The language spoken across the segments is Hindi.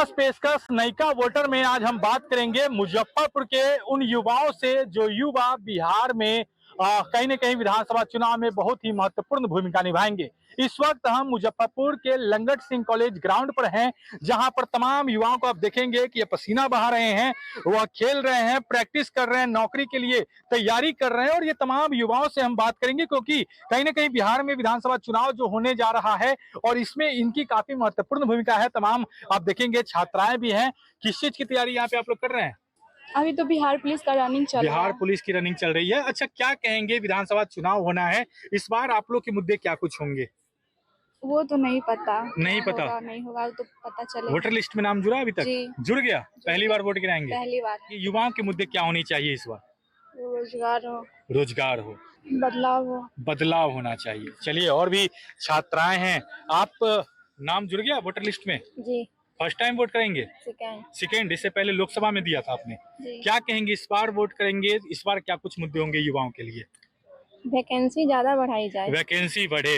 खास पेशकश नयिका वोटर में आज हम बात करेंगे मुजफ्फरपुर के उन युवाओं से जो युवा बिहार में कहीं न कहीं विधानसभा चुनाव में बहुत ही महत्वपूर्ण भूमिका निभाएंगे। इस वक्त हम मुजफ्फरपुर के लंगट सिंह कॉलेज ग्राउंड पर हैं, जहां पर तमाम युवाओं को आप देखेंगे कि ये पसीना बहा रहे हैं, वह खेल रहे हैं, प्रैक्टिस कर रहे हैं, नौकरी के लिए तैयारी कर रहे हैं। और ये तमाम युवाओं से हम बात करेंगे क्योंकि कहीं न कहीं बिहार में विधानसभा चुनाव जो होने जा रहा है और इसमें इनकी काफी महत्वपूर्ण भूमिका है। तमाम आप देखेंगे छात्राएं भी हैं। किस चीज की तैयारी यहाँ पे आप लोग कर रहे हैं? अभी तो बिहार पुलिस का रनिंग चल रहा है। बिहार पुलिस की रनिंग चल रही है। अच्छा, क्या कहेंगे, विधानसभा चुनाव होना है, इस बार आप लोग के मुद्दे क्या कुछ होंगे? वो तो नहीं पता। नहीं पता? नहीं होगा तो पता चलेगा। वोटर लिस्ट में नाम जुड़ा अभी तक? जी। जुड़ गया? पहली बार वोट गिराएंगे? पहली बार। युवाओं के मुद्दे क्या होने चाहिए इस बार? रोजगार हो, रोजगार हो, बदलाव हो। बदलाव होना चाहिए। चलिए, और भी छात्राएं हैं। आप नाम जुड़ गया वोटर लिस्ट में? जी। फर्स्ट टाइम वोट करेंगे? सेकेंड? इससे पहले लोकसभा में दिया था आपने। क्या कहेंगे, इस बार वोट करेंगे, इस बार क्या कुछ मुद्दे होंगे युवाओं के लिए? वैकेंसी ज्यादा बढ़ाई जाए। वैकेंसी बढ़े।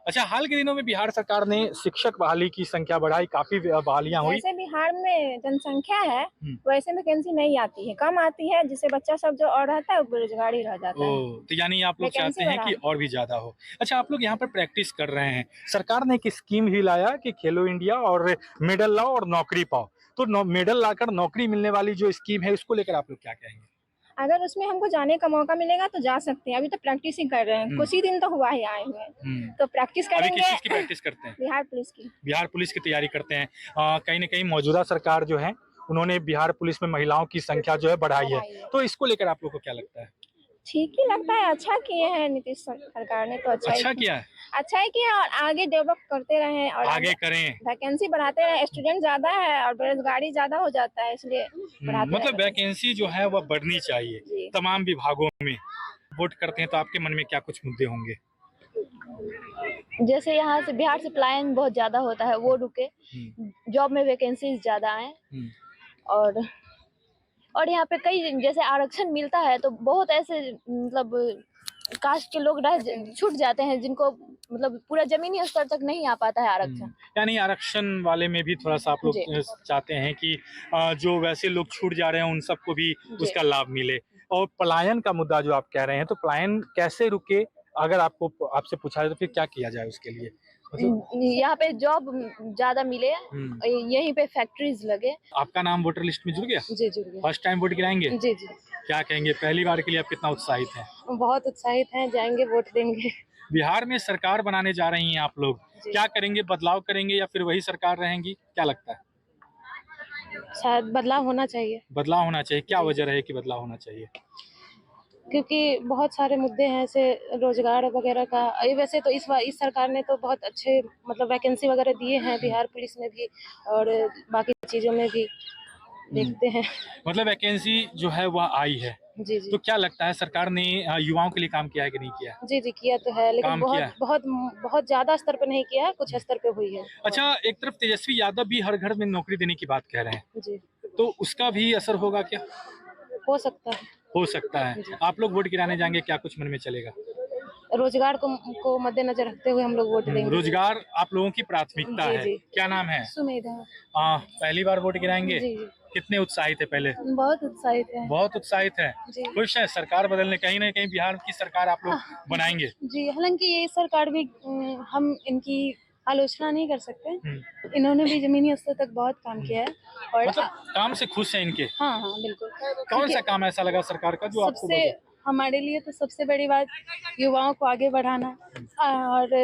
अच्छा, हाल के दिनों में बिहार सरकार ने शिक्षक बहाली की संख्या बढ़ाई, काफी बहालियां हुई। जैसे बिहार में जनसंख्या है वैसे वैकेंसी नहीं आती है, कम आती है, जिससे बच्चा सब जो और रहता है बेरोजगार ही रह जाता है। तो यानी आप लोग चाहते हैं कि और भी ज्यादा हो। अच्छा, आप लोग यहाँ पर प्रैक्टिस कर रहे हैं, सरकार ने एक स्कीम भी लाया कि खेलो इंडिया और मेडल लाओ और नौकरी पाओ, तो मेडल लाकर नौकरी मिलने वाली जो स्कीम है उसको लेकर आप लोग क्या कहेंगे? अगर उसमें हमको जाने का मौका मिलेगा तो जा सकते हैं। अभी तो प्रैक्टिस ही कर रहे हैं, कुछ ही दिन तो हुआ ही आए हुए, तो प्रैक्टिस करेंगे। अभी किस चीज की प्रैक्टिस करते हैं? बिहार पुलिस की। बिहार पुलिस की तैयारी करते हैं। कहीं न कहीं मौजूदा सरकार जो है उन्होंने बिहार पुलिस में महिलाओं की संख्या जो है बढ़ाई है, तो इसको लेकर आप लोग को क्या लगता है? ठीक ही लगता है, अच्छा किए हैं नीतीश सरकार ने, तो अच्छा किया है। अच्छा है कि और आगे डेवलप करते रहे और आगे करें, वैकेंसी बढ़ाते रहे। स्टूडेंट ज्यादा है और बेरोजगारी ज्यादा हो जाता है, इसलिए मतलब वैकेंसी जो है वह बढ़नी चाहिए तमाम विभागों में। वोट करते हैं तो आपके मन में क्या कुछ मुद्दे होंगे? जैसे यहाँ से बिहार से पलायन बहुत ज्यादा होता है, वो रुके, जॉब में वैकेंसी ज्यादा आए, और यहाँ पे कई जैसे आरक्षण मिलता है तो बहुत ऐसे मतलब कास्ट के लोग छूट जाते हैं जिनको मतलब पूरा जमीनी स्तर तक नहीं आ पाता है आरक्षण। यानी आरक्षण वाले में भी थोड़ा सा आप लोग चाहते हैं कि जो वैसे लोग छूट जा रहे हैं उन सबको भी उसका लाभ मिले। और पलायन का मुद्दा जो आप कह रहे हैं, तो पलायन कैसे रुके, अगर आपसे पूछा जाए तो फिर क्या किया जाए उसके लिए? यहाँ पे जॉब ज्यादा मिले, यहीं पे फैक्ट्रीज लगे। आपका नाम वोटर लिस्ट में जुड़ गया? जी, जुड़ गया। फर्स्ट टाइम वोट गिराएंगे? जी जी। क्या कहेंगे, पहली बार के लिए आप कितना उत्साहित हैं? बहुत उत्साहित हैं, जाएंगे वोट देंगे। बिहार में सरकार बनाने जा रही हैं आप लोग, क्या करेंगे, बदलाव करेंगे या फिर वही सरकार रहेंगी, क्या लगता है? शायद बदलाव होना चाहिए। बदलाव होना चाहिए। क्या वजह रहे कि बदलाव होना चाहिए? क्योंकि बहुत सारे मुद्दे हैं, ऐसे रोजगार वगैरह का। वैसे तो इस सरकार ने तो बहुत अच्छे मतलब वैकेंसी वगैरह दिए हैं बिहार पुलिस में भी और बाकी चीजों में भी, देखते हैं। मतलब वैकेंसी जो है वह आई है। जी जी। तो क्या लगता है, सरकार ने युवाओं के लिए काम किया है कि नहीं किया? जी जी, किया तो है, लेकिन बहुत ज्यादा स्तर पर नहीं किया है, कुछ स्तर पे हुई है। अच्छा, एक तरफ तेजस्वी यादव भी हर घर में नौकरी देने की बात कह रहे हैं जी, तो उसका भी असर होगा क्या? हो सकता है। हो सकता है। आप लोग वोट गिराने जाएंगे, क्या कुछ मन में चलेगा? रोजगार को मद्देनजर रखते हुए हम लोग वोट देंगे। रोजगार आप लोगों की प्राथमिकता है। क्या नाम है? सुमेधा। पहली बार वोट गिराएंगे? जी। कितने उत्साहित है? पहले बहुत उत्साहित है। बहुत उत्साहित है। खुश है सरकार बदलने, कहीं ना कहीं बिहार की सरकार आप लोग बनाएंगे? जी, हालांकि ये सरकार भी हम इनकी आलोचना नहीं कर सकते, इन्होंने भी जमीनी स्तर तक बहुत काम किया है और मतलब काम से खुश है इनके? हाँ हाँ बिल्कुल। कौन सा काम ऐसा लगा सरकार का जो आपको? हमारे लिए तो सबसे बड़ी बात युवाओं को आगे बढ़ाना और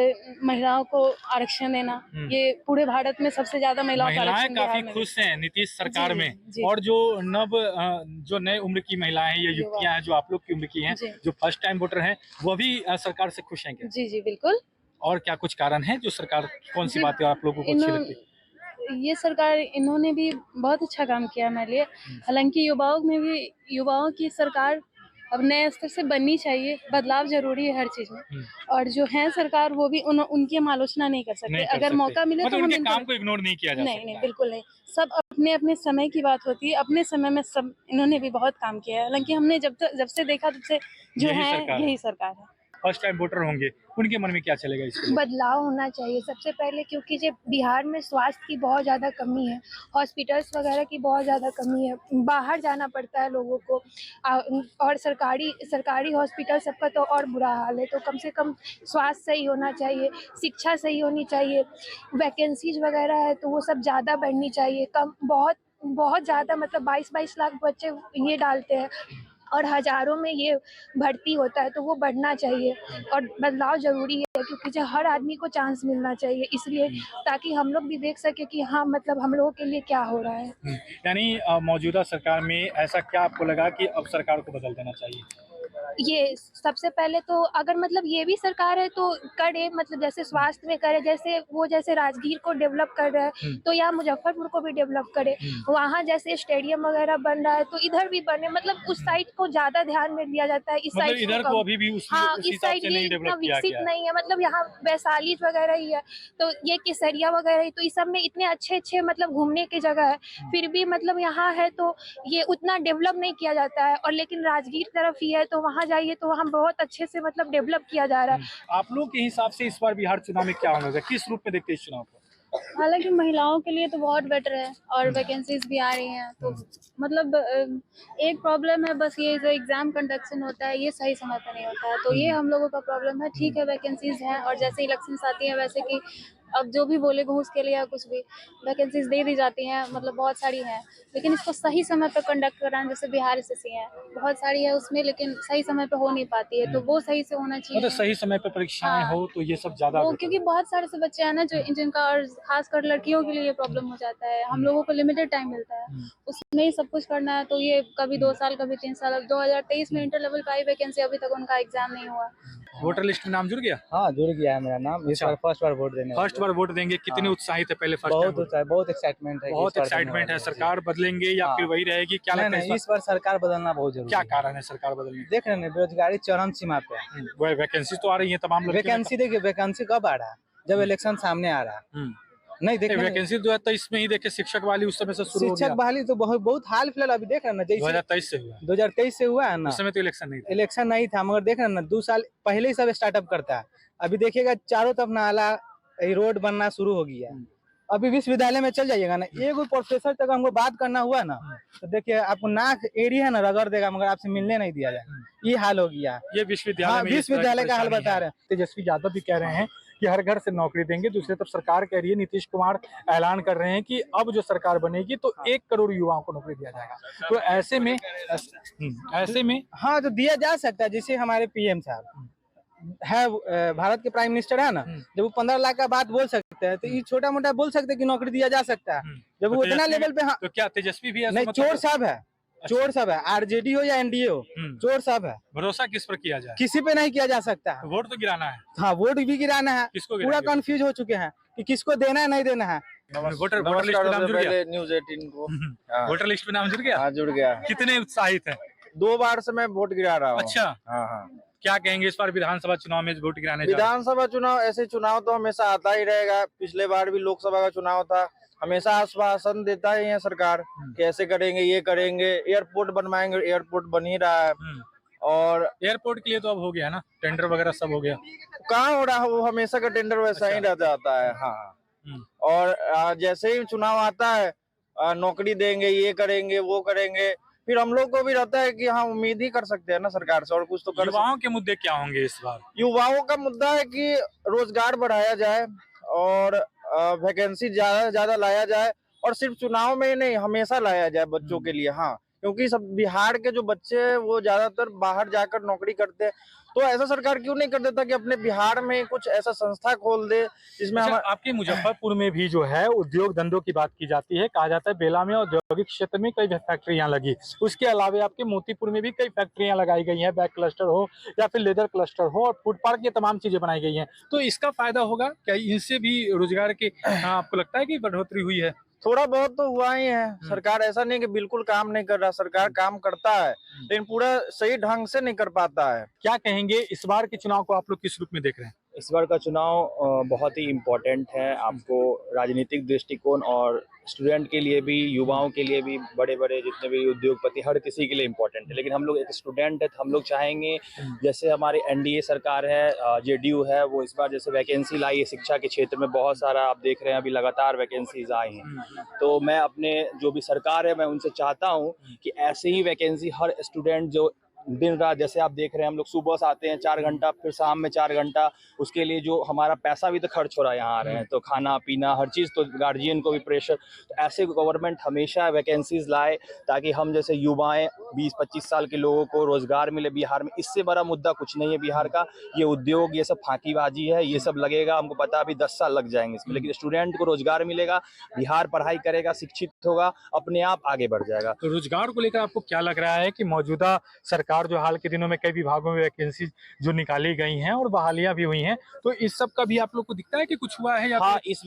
महिलाओं को आरक्षण देना। ये पूरे भारत में सबसे ज्यादा महिलाएं काफी खुश हैं नीतीश सरकार में। और जो नए उम्र की महिलाएं हैं, ये युवतियां हैं जो आप लोग की उम्र की हैं, जो फर्स्ट टाइम वोटर हैं, वो भी सरकार से खुश हैं क्या? जी जी बिल्कुल। और क्या कुछ कारण है जो सरकार, कौन सी बातें आप लोगों को अच्छी लगती है? ये सरकार, इन्होंने भी बहुत अच्छा काम किया हमारे लिए। हालांकि युवाओं की सरकार अब नए स्तर से बननी चाहिए, बदलाव जरूरी है हर चीज में। और जो है सरकार वो भी उनकी हम आलोचना नहीं कर सकते। अगर मौका मिले तो उनके काम को इग्नोर नहीं किया जा सकता। नहीं, बिल्कुल नहीं। सब अपने अपने समय की बात होती है, अपने समय में सब इन्होंने भी बहुत काम किया है। हालांकि हमने जब से देखा तब से जो है यही सरकार है। फर्स्ट टाइम वोटर होंगे, उनके मन में क्या चलेगा इसके लिए? बदलाव होना चाहिए सबसे पहले, क्योंकि जो बिहार में स्वास्थ्य की बहुत ज़्यादा कमी है, हॉस्पिटल्स वगैरह की बहुत ज़्यादा कमी है, बाहर जाना पड़ता है लोगों को। और सरकारी हॉस्पिटल सबका तो और बुरा हाल है। तो कम से कम स्वास्थ्य सही होना चाहिए, शिक्षा सही होनी चाहिए, वैकेंसीज वगैरह है तो वो सब ज़्यादा बढ़नी चाहिए। कम बहुत ज़्यादा, मतलब 22-22 लाख बच्चे ये डालते हैं और हज़ारों में ये भर्ती होता है, तो वो बढ़ना चाहिए। और बदलाव ज़रूरी है, क्योंकि जो हर आदमी को चांस मिलना चाहिए, इसलिए ताकि हम लोग भी देख सके कि हाँ, मतलब हम लोगों के लिए क्या हो रहा है। यानी मौजूदा सरकार में ऐसा क्या आपको लगा कि अब सरकार को बदल देना चाहिए? ये सबसे पहले तो अगर मतलब ये भी सरकार है तो करे, मतलब जैसे स्वास्थ्य में करे, जैसे राजगीर को डेवलप कर रहा है तो यहाँ मुजफ्फरपुर को भी डेवलप करे। वहाँ जैसे स्टेडियम वगैरह बन रहा है तो इधर भी बने, मतलब उस साइड को ज्यादा ध्यान में दिया जाता है। इस मतलब साइड इधर को अभी भी उस इस हिसाब साइड से भी नहीं इतना डेवलप किया विकसित गया है। नहीं है, मतलब यहाँ वैशाली वगैरह ही है, तो ये केसरिया वगैरह ही, तो इस सब में इतने अच्छे मतलब घूमने की जगह है, फिर भी मतलब यहाँ है तो ये उतना डेवलप नहीं किया जाता है। और लेकिन राजगीर तरफ ही है तो वहाँ जाइए तो वहाँ बहुत अच्छे से मतलब डेवलप किया जा रहा है। आप लोग के हिसाब से इस बार बिहार चुनाव में क्या होना चाहिए, किस रूप में देखते हैं इस चुनाव को? हालांकि महिलाओं के लिए तो बहुत बेटर है और वैकेंसीज भी आ रही हैं, तो मतलब एक प्रॉब्लम है बस, ये जो एग्जाम कंडक्शन होता है ये सही समय पर नहीं होता है, तो ये हम लोगों का प्रॉब्लम है। ठीक है, वैकेंसीज हैं और जैसे इलेक्शंस आती हैं वैसे कि अब जो भी बोले घूस के लिए या कुछ भी वैकेंसीज दे दी जाती हैं, मतलब बहुत सारी हैं, लेकिन इसको सही समय पर कंडक्ट कराना, जैसे बिहार एसएससी है बहुत सारी है उसमें, लेकिन सही समय पर हो नहीं पाती है, तो वो सही से होना चाहिए। मतलब सही समय पर परीक्षाएं हाँ। हो तो ये सब ज्यादा वो better क्योंकि है। बहुत सारे से बच्चे हैं ना जो जिनका, और खासकर लड़कियों के लिए ये प्रॉब्लम हो जाता है। हम लोगों को लिमिटेड टाइम मिलता है, उसमें ही सब कुछ करना है, तो ये कभी 2 साल कभी 3 साल। अब 2023 में इंटर लेवल पाई वैकेंसी, अभी तक उनका एग्जाम नहीं हुआ। वोटर लिस्ट में नाम जुड़ गया? हाँ, जुड़ गया है मेरा नाम। इस बार फर्स्ट बार वोट देने फर्स्ट बार वोट देंगे, कितने हाँ। उत्साहित है पहले फर्स्ट टाइम? बहुत एक्साइटमेंट है। बहुत एक्साइटमेंट है। सरकार बदलेंगे या हाँ। फिर वही रहेगी, क्या लगता है नहीं, इस बार सरकार बदलना बहुत जरूरी क्या है। कारण है सरकार बदलने? देख रहे हैं बेरोजगारी चरम सीमा पे है। वह वैकेंसी तो आ रही है तमाम लड़कियों में। वैकेंसी देखिए, वैकेंसी कब आ रहा है? जब इलेक्शन सामने आ रहा है। नहीं देखे वैकेंसी 2023 में ही देखे, शिक्षक वाली उस समय से शुरू हो गया। शिक्षक बहाली तो बहुत हाल फिलहाल अभी देख रहे हैं ना, जैसे 2023 से हुआ। 2023 से हुआ है ना, उस समय तो इलेक्शन नहीं था। इलेक्शन नहीं था, मगर देख रहे हैं ना 2 साल पहले ही सब स्टार्टअप करता है। अभी देखिएगा चारों तरफ नाला, रोड बनना शुरू हो गया है। अभी विश्वविद्यालय में चल जाइएगा ना, एगो प्रोफेसर तक हमको बात करना हुआ ना तो देखिए आपको नाक एरिया है ना रगड़ देगा, मगर आपसे मिलने नहीं दिया जाएगा। ये हाल हो गया। ये विश्वविद्यालय में विश्वविद्यालय का हाल बता रहे हैं। तेजस्वी यादव भी कह रहे हैं कि हर घर से नौकरी देंगे। दूसरी तरफ सरकार कह रही है, नीतीश कुमार ऐलान कर रहे हैं कि अब जो सरकार बनेगी तो 1 करोड़ युवाओं को नौकरी दिया जाएगा। तो ऐसे में हाँ, तो दिया जा सकता है। जैसे हमारे पीएम साहब है, भारत के प्राइम मिनिस्टर है ना, जब वो 15 लाख का बात बोल सकते हैं तो ये छोटा मोटा बोल सकते हैं कि नौकरी दिया जा सकता है। जब वो इतना लेवल पे, हाँ, तो क्या तेजस्वी भी नहीं, चोर साहब है, चोर साहब है, आरजेडी हो या एनडीए हो, चोर साहब है। भरोसा किस पर किया जाए? किसी पे नहीं किया जा सकता है। वोट तो गिराना है। हाँ, वोट भी गिराना है। किसको पूरा कंफ्यूज हो चुके हैं कि किसको देना है नहीं देना है। वोटर लिस्ट में नाम जुड़ गया? न्यूज़ 18 को वोटर लिस्ट में नाम जुड़ गया? हाँ, जुड़ गया। कितने उत्साहित है? 2 बार से मैं वोट गिरा रहा हूँ। अच्छा, हाँ। क्या कहेंगे इस बार विधानसभा चुनाव में वोट गिराने जा रहे हैं? विधानसभा चुनाव, ऐसे चुनाव तो हमेशा आता ही रहेगा। पिछले बार भी लोकसभा का चुनाव था, हमेशा आश्वासन देता ही है सरकार कि ऐसे करेंगे, ये करेंगे, एयरपोर्ट बनवाएंगे, एयरपोर्ट बन ही रहा है। और एयरपोर्ट के लिए तो अब हो गया ना, टेंडर वगैरह सब हो गया। कहाँ हो रहा है, वो हमेशा का टेंडर वैसा ही रह जाता है। हाँ, और जैसे ही चुनाव आता है, नौकरी देंगे, ये करेंगे, वो करेंगे, फिर हम लोग को भी रहता है कि हाँ, उम्मीद ही कर सकते हैं ना सरकार से, और कुछ तो कर। युवाओं के मुद्दे क्या होंगे इस बार? युवाओं का मुद्दा है कि रोजगार बढ़ाया जाए और वैकेंसी ज्यादा लाया जाए, और सिर्फ चुनाव में ही नहीं, हमेशा लाया जाए बच्चों के लिए। हाँ, क्योंकि सब बिहार के जो बच्चे हैं वो ज्यादातर बाहर जाकर नौकरी करते हैं, तो ऐसा सरकार क्यों नहीं कर देता कि अपने बिहार में कुछ ऐसा संस्था खोल दे जिसमें अच्छा, आपके मुजफ्फरपुर में भी जो है उद्योग धंधों की बात की जाती है। कहा जाता है बेला में औद्योगिक क्षेत्र में कई फैक्ट्रियां लगी, उसके अलावा आपके मोतीपुर में भी कई फैक्ट्रियां लगाई गई हैं, बैग क्लस्टर हो या फिर लेदर क्लस्टर हो, और फूड पार्क, ये तमाम चीजें बनाई गई हैं। तो इसका फायदा होगा क्या? इनसे भी रोजगार के आपको लगता है कि बढ़ोतरी हुई है? थोड़ा बहुत तो हुआ ही है। सरकार ऐसा नहीं कि बिल्कुल काम नहीं कर रहा, सरकार काम करता है लेकिन पूरा सही ढंग से नहीं कर पाता है। क्या कहेंगे इस बार के चुनाव को आप लोग किस रूप में देख रहे हैं? इस बार का चुनाव बहुत ही इम्पोर्टेंट है। आपको राजनीतिक दृष्टिकोण और स्टूडेंट के लिए भी, युवाओं के लिए भी, बड़े बड़े जितने भी उद्योगपति, हर किसी के लिए इम्पोर्टेंट है। लेकिन हम लोग एक स्टूडेंट है तो हम लोग चाहेंगे, जैसे हमारी एनडीए सरकार है, जेडीयू है, वो इस बार जैसे वैकेंसी लाई है शिक्षा के क्षेत्र में, बहुत सारा आप देख रहे हैं अभी लगातार वैकेंसीज आई हैं। तो मैं अपने जो भी सरकार है मैं उनसे चाहता हूँ कि ऐसे ही वैकेंसी हर स्टूडेंट जो दिन रात, जैसे आप देख रहे हैं हम लोग सुबह से आते हैं 4 घंटा, फिर शाम में 4 घंटा, उसके लिए जो हमारा पैसा भी तो खर्च हो रहा है, यहाँ आ रहे हैं तो खाना पीना हर चीज़, तो गार्जियन को भी प्रेशर। तो ऐसे गवर्नमेंट हमेशा वैकेंसीज लाए ताकि हम जैसे युवाएं 20-25 साल के लोगों को रोजगार मिले बिहार में। इससे बड़ा मुद्दा कुछ नहीं है बिहार का। ये उद्योग, ये सब फांकीबाजी है, ये सब लगेगा हमको पता, अभी 10 साल लग जाएंगे इसमें, लेकिन स्टूडेंट को रोजगार मिलेगा, बिहार पढ़ाई करेगा, शिक्षित होगा, अपने आप आगे बढ़ जाएगा। तो रोजगार को लेकर आपको क्या लग रहा है कि मौजूदा सरकार जो हाल के दिनों में कई विभागों में वैकेंसी जो निकाली गई हैं और बहालियां भी हुई हैं, तो इस सब का भी आप लोग को दिखता है कि कुछ हुआ है या हाँ, इस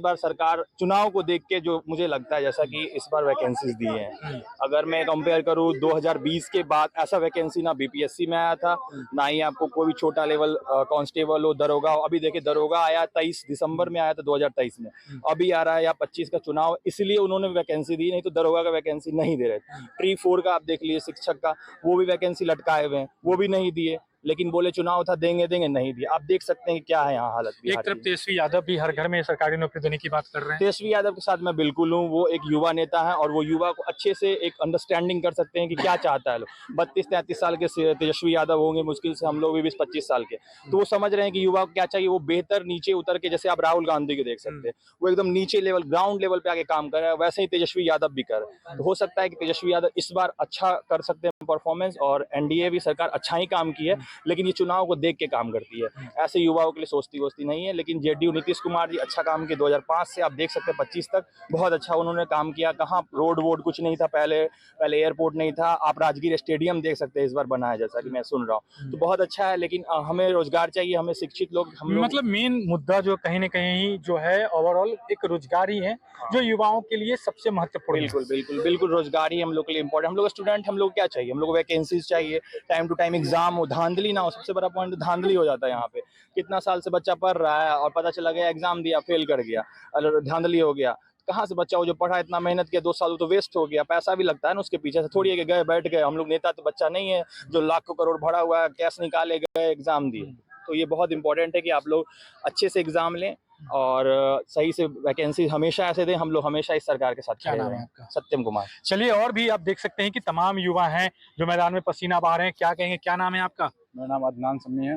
बार सरकार चुनाव को देख के जो मुझे लगता है, जैसा कि इस बार वैकेंसीज दी हैं, अगर मैं कंपेयर करूँ 2020 के बाद, ऐसा वैकेंसी ना बीपीएससी में आया था, ना ही आपको कोई भी छोटा लेवल कांस्टेबल हो, दरोगा हो। अभी देखिए दरोगा आया 23 दिसंबर में आया था 2023 में, अभी आ रहा है या 25 का चुनाव, इसलिए उन्होंने वैकेंसी दी, नहीं तो दरोगा का वैकेंसी नहीं दे रहे थे। ट्री 4 का आप देख लीजिए, शिक्षक का, वो भी वैकेंसी लटकाए हुए हैं, वो भी नहीं दिए, लेकिन बोले चुनाव था देंगे नहीं दिए। आप देख सकते हैं कि क्या है यहाँ हालत। एक तरफ तेजस्वी यादव भी हर घर में सरकारी नौकरी देने की बात कर रहे हैं। तेजस्वी यादव के साथ मैं बिल्कुल हूँ, वो एक युवा नेता है और वो युवा को अच्छे से एक अंडरस्टैंडिंग कर सकते हैं कि क्या चाहता है लोग। 32-33 साल के तेजस्वी यादव होंगे मुश्किल से, हम लोग भी 20-25 साल के, तो वो समझ रहे हैं कि युवा को क्या चाहिए। वो बेहतर नीचे उतर के, जैसे आप राहुल गांधी को देख सकते हैं, वो एकदम नीचे लेवल, ग्राउंड लेवल पे आके काम कर रहे हैं, वैसे ही तेजस्वी यादव भी कर रहे हैं। तो हो सकता है कि तेजस्वी यादव इस बार अच्छा कर सकते हैं परफॉर्मेंस, और एनडीए भी सरकार अच्छा ही काम की है, लेकिन ये चुनाव को देख के काम करती है, ऐसे युवाओं के लिए सोचती नहीं है। लेकिन जेडीयू नीतीश कुमार जी अच्छा काम किए 2005 से आप देख सकते हैं 25 तक, बहुत अच्छा उन्होंने काम किया। कहाँ रोड वोड कुछ नहीं था, पहले एयरपोर्ट नहीं था, आप राजगीर स्टेडियम देख सकते हैं इस बार बना है, जैसा कि मैं सुन रहा हूँ, तो बहुत अच्छा है। लेकिन हमें रोजगार चाहिए, हमें शिक्षित लोग, मतलब मेन मुद्दा जो कहीं न कहीं जो है ओवरऑल एक रोजगार ही है, जो युवाओं के लिए सबसे महत्वपूर्ण है। बिल्कुल रोजगार ही हम लोग के लिए इम्पोर्टेंट। हम लोग स्टूडेंट, हम लोग क्या चाहिए, हम लोग वैकेंसीज चाहिए, टाइम टू टाइम एग्जाम हो, धांधली ना हो। सबसे बड़ा पॉइंट धांधली हो जाता है यहाँ पे। कितना साल से बच्चा पढ़ रहा है और पता चला गया एग्जाम दिया फेल कर गया, और धांधली हो गया। कहाँ से बच्चा, वो जो पढ़ा इतना मेहनत किया 2 साल, तो वेस्ट हो गया, पैसा भी लगता है ना उसके पीछे से। थोड़ी है कि गए बैठ गए, हम लोग नेता तो बच्चा नहीं है जो लाखों करोड़ भरा हुआ है, कैश निकाले गए एग्जाम दिए। तो ये बहुत इंपॉर्टेंट है कि आप लोग अच्छे से एग्जाम लें और सही से वैकेंसी हमेशा ऐसे दें। हम लोग हमेशा इस सरकार के साथ क्या खड़े नाम हैं। है आपका? सत्यम कुमार। चलिए, और भी आप देख सकते हैं कि तमाम युवा हैं जो मैदान में पसीना बहा रहे हैं। क्या कहेंगे, क्या नाम है आपका? मेरा नाम अदनान समी है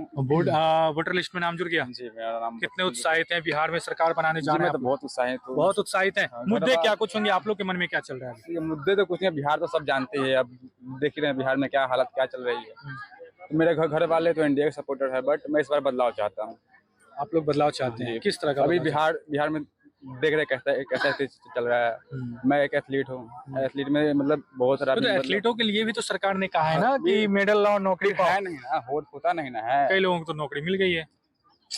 वोटर लिस्ट में नाम जुड़ गया? जी। मेरा नाम कितने उत्साहित हैं बिहार में सरकार बनाने जा रहे हैं? तो बहुत उत्साहित हूँ। बहुत उत्साहित हैं। हाँ, मुद्दे मेरा क्या कुछ होंगे, आप लोग के मन में क्या चल रहा है? ये मुद्दे तो कुछ नहीं, बिहार तो सब जानते हैं, अब देख ही रहे हैं बिहार में क्या हालत क्या चल रही है। तो मेरे घर वाले तो एनडीए के सपोर्टर है, बट मैं इस बार बदलाव चाहता हूँ। आप लोग बदलाव चाहते हैं, किस तरह का? अभी बदलाव? बिहार में देख रहे कैसा चल रहा है। मैं एक एथलीट हूँ, एथलीट में मतलब बहुत सारा, तो एथलीटों के लिए भी तो सरकार ने कहा है ना कि मेडल और नौकरी है नहीं ना, होता नहीं ना है। कई लोगों को तो नौकरी मिल गई है,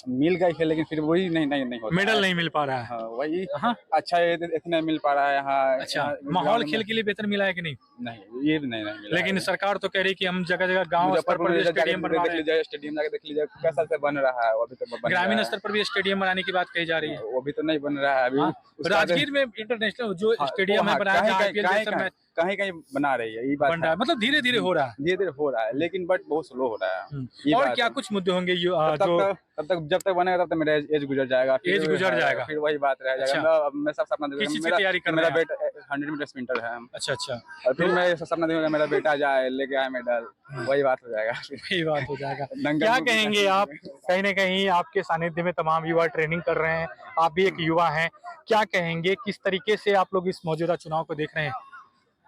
मिल गई है, लेकिन फिर वही नहीं होता, मेडल नहीं मिल पा रहा है। हाँ, वही हाँ। अच्छा इतना मिल पा रहा है यहाँ। अच्छा, माहौल खेल के लिए बेहतर मिला है कि नहीं? नहीं, ये भी नहीं मिला। लेकिन सरकार तो कह रही कि हम जगह जगह गांव स्तर पर भी स्टेडियम बनवा रहे हैं। स्टेडियम जाके देख लीजिए कैसा से बन रहा है, अभी तो ग्रामीण स्तर पर भी स्टेडियम बनाने की बात कही जा रही है। वो भी तो नहीं बन रहा है अभी। राजगीर में इंटरनेशनल जो स्टेडियम है बनाया है, आईपीएल जैसा मैच कहीं बना रही है, ये बात बन रहा है, मतलब धीरे धीरे हो रहा है। धीरे धीरे हो रहा है, लेकिन बट बहुत स्लो हो रहा है। और क्या कुछ मुद्दे होंगे तब तक जब तक बनेगा तब तक मेरा एज गुजर जाएगा, फिर वही बात रह जाएगा। मैं सब सपना देखूंगा, तैयारी कर मेरा बेटा 100 मीटर स्प्रिंटर है। अच्छा, और फिर मैं सपना देखूंगा मेरा बेटा जाए लेके आए मेडल, वही बात हो जाएगा। वही बात हो जाएगा। क्या कहेंगे आप, कहीं ना कहीं आपके सानिध्य में तमाम युवा ट्रेनिंग कर रहे हैं, आप भी एक युवा हैं, क्या कहेंगे, किस तरीके से आप लोग इस मौजूदा चुनाव को देख रहे हैं?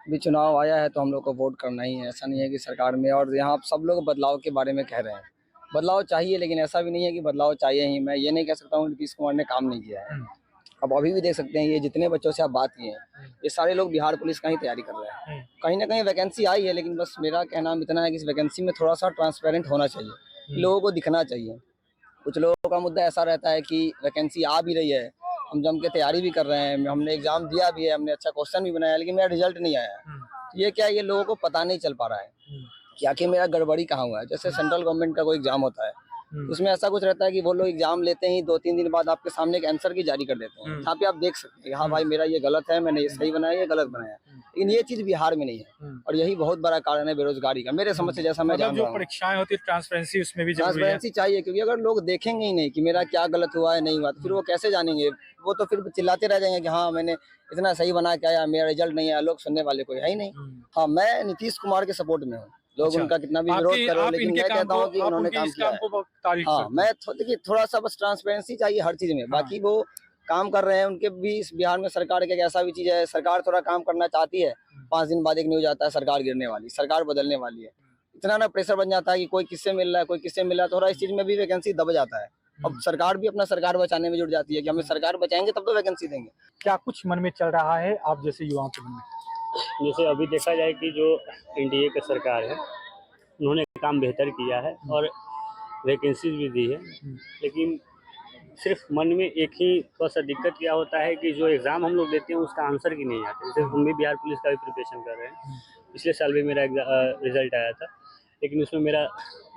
भी चुनाव आया है तो हम लोग को वोट करना ही है, ऐसा नहीं है कि सरकार में, और यहाँ सब लोग बदलाव के बारे में कह रहे हैं। बदलाव चाहिए, लेकिन ऐसा भी नहीं है कि बदलाव चाहिए ही। मैं ये नहीं कह सकता हूँ कि नीतीश कुमार ने काम नहीं किया है। अब अभी भी देख सकते हैं, ये जितने बच्चों से आप बात किए हैं, ये सारे लोग बिहार पुलिस का ही तैयारी कर रहे हैं। कहीं ना कहीं वैकेंसी आई है, लेकिन बस मेरा कहना इतना है कि इस वैकेंसी में थोड़ा सा ट्रांसपेरेंट होना चाहिए, लोगों को दिखना चाहिए। कुछ लोगों का मुद्दा ऐसा रहता है कि वैकेंसी आ भी रही है, हम जम के तैयारी भी कर रहे हैं, हमने एग्जाम दिया भी है, हमने अच्छा क्वेश्चन भी बनाया, लेकिन मेरा रिजल्ट नहीं आया है। ये क्या है, ये लोगों को पता नहीं चल पा रहा है कि आखिर मेरा गड़बड़ी कहाँ हुआ है। जैसे सेंट्रल गवर्नमेंट का कोई एग्जाम होता है, उसमें ऐसा कुछ रहता है कि वो लोग एग्जाम लेते ही 2-3 दिन बाद आपके सामने एक आंसर की जारी कर देते हैं। यहाँ पे आप देख सकते हैं हाँ भाई मेरा ये गलत है, मैंने ये सही बनाया, ये गलत बनाया, लेकिन ये चीज बिहार में नहीं है और यही बहुत बड़ा कारण है बेरोजगारी का मेरे समझ से, जैसा मैं जान रहा जो हूँ। परीक्षाएं होती है ट्रांसपेरेंसी उसमें भी जरूरी है। ट्रांसपेरेंसी चाहिए, क्योंकि अगर लोग देखेंगे ही नहीं कि मेरा क्या गलत हुआ है नहीं हुआ, तो फिर वो कैसे जानेंगे? वो तो फिर चिल्लाते रह जाएंगे कि हाँ मैंने इतना सही बना के आया, मेरा रिजल्ट नहीं आया, लोग सुनने वाले कोई है ही नहीं। हाँ मैं नीतीश कुमार के सपोर्ट में हूँ, लोग अच्छा। उनका कितना भी विरोध करो, लेकिन मैं कहता हूँ कि उन्होंने काम किया है। हाँ मैं देखिए थोड़ा सा बस ट्रांसपेरेंसी चाहिए हर चीज में, बाकी वो काम कर रहे हैं। उनके भी इस बिहार में सरकार के एक ऐसा भी चीज है, सरकार थोड़ा काम करना चाहती है, 5 दिन बाद एक न्यूज आता है सरकार गिरने वाली, सरकार बदलने वाली है, इतना ना प्रेशर बन जाता है कि कोई किससे मिल रहा है, कोई किससे मिल रहा है, थोड़ा इस चीज में भी वैकेंसी दब जाता है। अब सरकार भी अपना सरकार बचाने में जुट जाती है कि हमें सरकार बचाएंगे तब तो वैकेंसी देंगे। क्या कुछ मन में चल रहा है आप जैसे युवाओं के मन में? जैसे अभी देखा जाए कि जो एनडीए की सरकार है उन्होंने काम बेहतर किया है और वैकेंसीज भी दी है, लेकिन सिर्फ मन में एक ही थोड़ा सा दिक्कत क्या होता है कि जो एग्ज़ाम हम लोग देते हैं उसका आंसर की नहीं आता। जैसे हम भी बिहार पुलिस का भी प्रिपरेशन कर रहे हैं, पिछले साल भी मेरा रिजल्ट आया था, लेकिन उसमें मेरा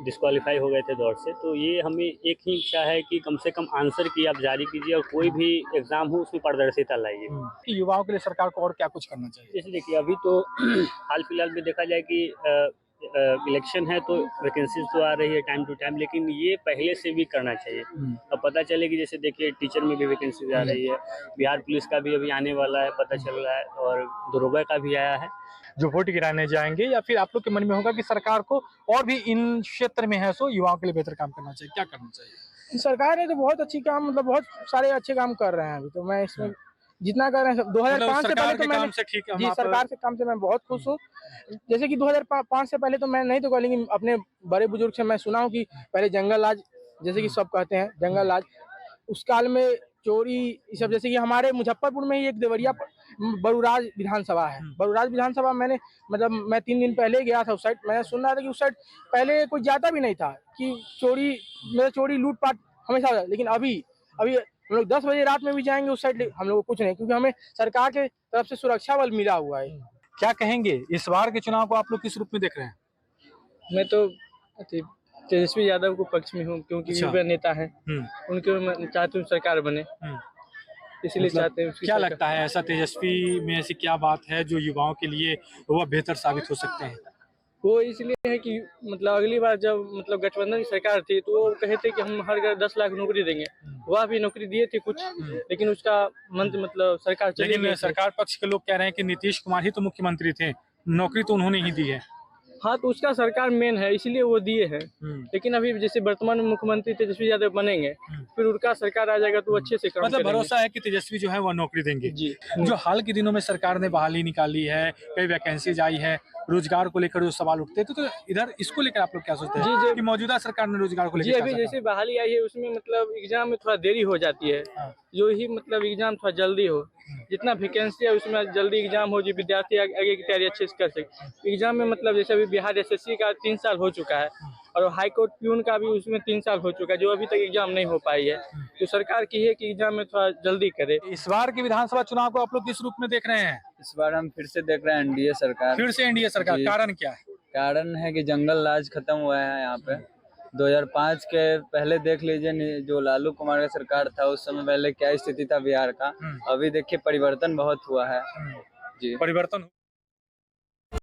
डिस्क्वालीफाई हो गए थे दौड़ से। तो ये हमें एक ही इच्छा है कि कम से कम आंसर की आप जारी कीजिए और कोई भी एग्ज़ाम हो उसमें पारदर्शिता लाइए। युवाओं के लिए सरकार को और क्या कुछ करना चाहिए? जैसे देखिए अभी तो हाल फिलहाल में देखा जाए कि इलेक्शन है तो वैकेंसीज तो आ रही है टाइम टू टाइम, लेकिन ये पहले से भी करना चाहिए। अब पता चले कि जैसे देखिए टीचर में भी वैकेंसीज आ रही है, बिहार पुलिस का भी अभी आने वाला है पता चल रहा है, और दरोगा का भी आया है। जो वोट गिराने जाएंगे या फिर आप लोग के मन में होगा कि सरकार को और भी इन क्षेत्र में है सो युवाओं के लिए बेहतर काम करना चाहिए, क्या करना चाहिए? सरकार ने तो बहुत अच्छी काम, मतलब बहुत सारे अच्छे काम कर रहे हैं। अभी तो मैं इसमें जितना कर रहे हैं 2005 से पहले तो मैंने जी सरकार के काम से मैं बहुत खुश हूँ। जैसे कि 2005 से पहले तो मैं नहीं तो कहूँ, लेकिन अपने बड़े बुजुर्ग से मैं सुना हूँ कि पहले जंगल राज, जैसे कि सब कहते हैं जंगल राज, उस काल में चोरी ये सब, जैसे कि हमारे मुजफ्फरपुर में ही एक देवरिया बरूराज विधानसभा है। बरूराज विधानसभा मैंने मतलब मैं 3 दिन पहले गया था उस साइड, मैंने सुन रहा था कि उस साइड पहले कोई जाता भी नहीं था कि चोरी लूटपाट हमेशा होता है, लेकिन अभी हम लोग 10 बजे रात में भी जाएंगे उस साइड, हम लोग को कुछ नहीं, क्योंकि हमें सरकार के तरफ से सुरक्षा बल मिला हुआ है। क्या कहेंगे इस बार के चुनाव को आप लोग किस रूप में देख रहे हैं? मैं तो तेजस्वी यादव को पक्ष में हूँ, क्योंकि युवा नेता हैं, उनके मैं चाहती हूँ सरकार बने, इसलिए चाहते हैं। क्या लगता है ऐसा तेजस्वी में ऐसी क्या बात है जो युवाओं के लिए वह बेहतर साबित हो सकते हैं? वो इसलिए है कि मतलब अगली बार जब मतलब गठबंधन की सरकार थी तो वो कहे थे कि हम हर घर 10 लाख नौकरी देंगे, वह भी नौकरी दिए थे कुछ, लेकिन उसका मंत्र मतलब सरकार चली गई। लेकिन सरकार पक्ष के लोग कह रहे हैं कि नीतीश कुमार ही तो मुख्यमंत्री थे, नौकरी तो उन्होंने ही दी है। हाँ तो उसका सरकार मेन है इसलिए वो दिए हैं, लेकिन अभी जैसे वर्तमान में मुख्यमंत्री तेजस्वी यादव बनेंगे, फिर उनका सरकार आ जाएगा तो अच्छे से काम मतलब भरोसा है कि तेजस्वी जो है वह नौकरी देंगे जी। जो हाल के दिनों में सरकार ने बहाली निकाली है, कई वैकेंसीज आई है, रोजगार को लेकर जो सवाल उठते हैं, तो इधर इसको लेकर आप लोग क्या सोचते हैं? जी कि मौजूदा सरकार ने रोजगार को जी लेकर अभी जैसे बहाली आई है उसमें मतलब एग्जाम में थोड़ा देरी हो जाती है, जो ही मतलब एग्जाम थोड़ा जल्दी हो, जितना वैकेंसी है उसमें जल्दी एग्जाम हो जो विद्यार्थी आगे की तैयारी अच्छे से कर सके। एग्जाम में मतलब जैसे अभी बिहार एसएससी का 3 साल हो चुका है और हाई कोर्ट प्यून का भी उसमें 3 साल हो चुका है, जो अभी तक एग्जाम नहीं हो पाई है। तो सरकार की है कि एग्जाम में थोड़ा जल्दी करे। इस बार के विधानसभा चुनाव को आप लोग किस रूप में देख रहे हैं? इस बार हम फिर से देख रहे हैं एनडीए सरकार। फिर से एनडीए सरकार, कारण क्या है? कारण है कि जंगल राज खत्म हुआ है यहाँ पे। 2005 के पहले देख लीजिए जो लालू कुमार का सरकार था उस समय पहले क्या स्थिति था बिहार का, अभी देखिए परिवर्तन बहुत हुआ है जी। परिवर्तन